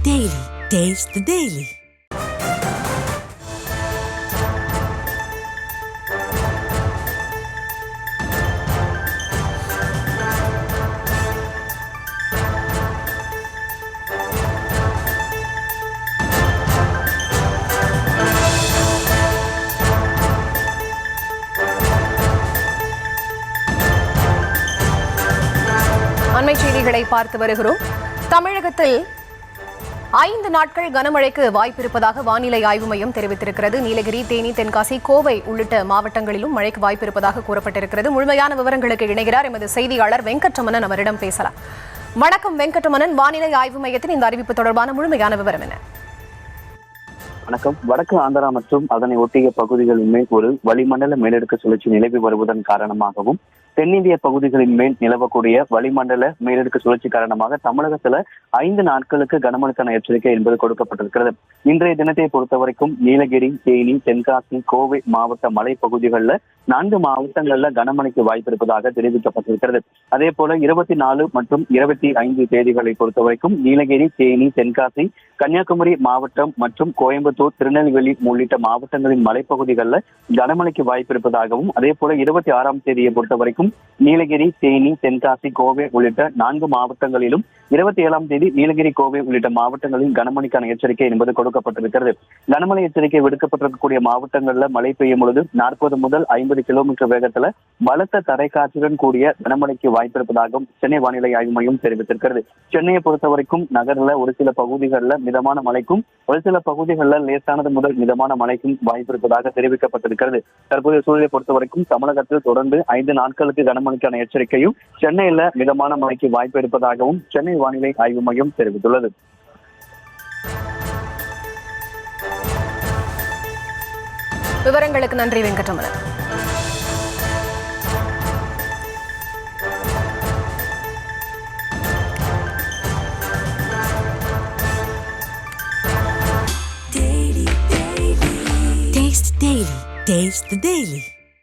Daily. Taste the Daily. அண்மை செய்திகளை பார்த்து வருகிறோம். தமிழகத்தில் 5 நாட்கள் கனமழைக்கு வாய்ப்பிருப்பதாக வானிலை ஆய்வு மையம் தெரிவித்திருக்கிறது. நீலகிரி, தேனி, தென்காசி, கோவை உள்ளிட்ட மாவட்டங்களிலும் மழைக்கு வாய்ப்பிருப்பதாக கூறப்பட்டிருக்கிறது. முழுமையான விவரங்களுக்கு இணைகிறார் எமது செய்தியாளர் வெங்கட்ரமணன். அவரிடம் பேசலாம். வணக்கம் வெங்கட்ரமணன், வானிலை ஆய்வு மையத்தின் இந்த அறிவிப்பு தொடர்பான முழுமையான விவரம் என்ன? வணக்கம். வடக்கு ஆந்திரா மற்றும் அதனை ஒட்டிய பகுதிகளின் மேல் ஒரு வளிமண்டல மேலடுக்கு சுழற்சி நிலவி வருவதன் காரணமாகவும் தென்னிந்திய பகுதிகளின் மேல் நிலவக்கூடிய வளிமண்டல மேலடுக்கு சுழற்சி காரணமாக தமிழகத்துல 5 நாட்களுக்கு கனமழைக்கான எச்சரிக்கை என்பது கொடுக்கப்பட்டிருக்கிறது. இன்றைய தினத்தை பொறுத்தவரைக்கும் நீலகிரி, தேனி, தென்காசி, கோவை மாவட்ட மலைப்பகுதிகளில் 4 மாவட்டங்கள்ல கனமழைக்கு வாய்ப்பு இருப்பதாக தெரிவிக்கப்பட்டிருக்கிறது. அதே போல 24 மற்றும் 25 தேதிகளை பொறுத்தவரைக்கும் நீலகிரி, தேனி, தென்காசி, கன்னியாகுமரி மாவட்டம் மற்றும் கோயம்புத்தூர், திருநெல்வேலி உள்ளிட்ட மாவட்டங்களின் மலைப்பகுதிகளில் கனமழைக்கு வாய்ப்பு இருப்பதாகவும், அதே போல 26ஆம் தேதியை பொறுத்தவரைக்கும் நீலகிரி, தேனி, தென்காசி, கோவை உள்ளிட்ட 4 மாவட்டங்களிலும் 27ஆம் தேதி நீலகிரி, கோவை உள்ளிட்ட மாவட்டங்களில் கனமழைக்கான எச்சரிக்கை என்பது கொடுக்கப்பட்டிருக்கிறது. கனமழை எச்சரிக்கை விடுக்கப்பட்டிருக்கக்கூடிய மாவட்டங்கள்ல மழை பெய்யும் பொழுது 40 முதல் 50 கிலோமீட்டர் வேகத்துல பலத்த தரைக்காற்றுடன் கூடிய கனமழைக்கு வாய்ப்பிருப்பதாகவும் சென்னை வானிலை ஆய்வு மையம் தெரிவித்திருக்கிறது. சென்னையை பொறுத்தவரைக்கும் நகர்ல ஒரு சில பகுதிகளில் மிதமான மழைக்கும், ஒரு சில பகுதிகளில் லேசானது முதல் மிதமான மழைக்கும் வாய்ப்பு இருப்பதாக தெரிவிக்கப்பட்டிருக்கிறது. தற்போதைய சூழலை பொறுத்தவரைக்கும் தமிழகத்தில் தொடர்ந்து 5 நாட்களுக்கு கனமழைக்கான எச்சரிக்கையும், சென்னையில மிதமான மழைக்கு வாய்ப்பு இருப்பதாகவும் சென்னை வானிலை ஆய்வு மையம் தெரிவித்துள்ளது. விவரங்களுக்கு நன்றி Venkataramanan. Taste the Daily. Taste the Daily.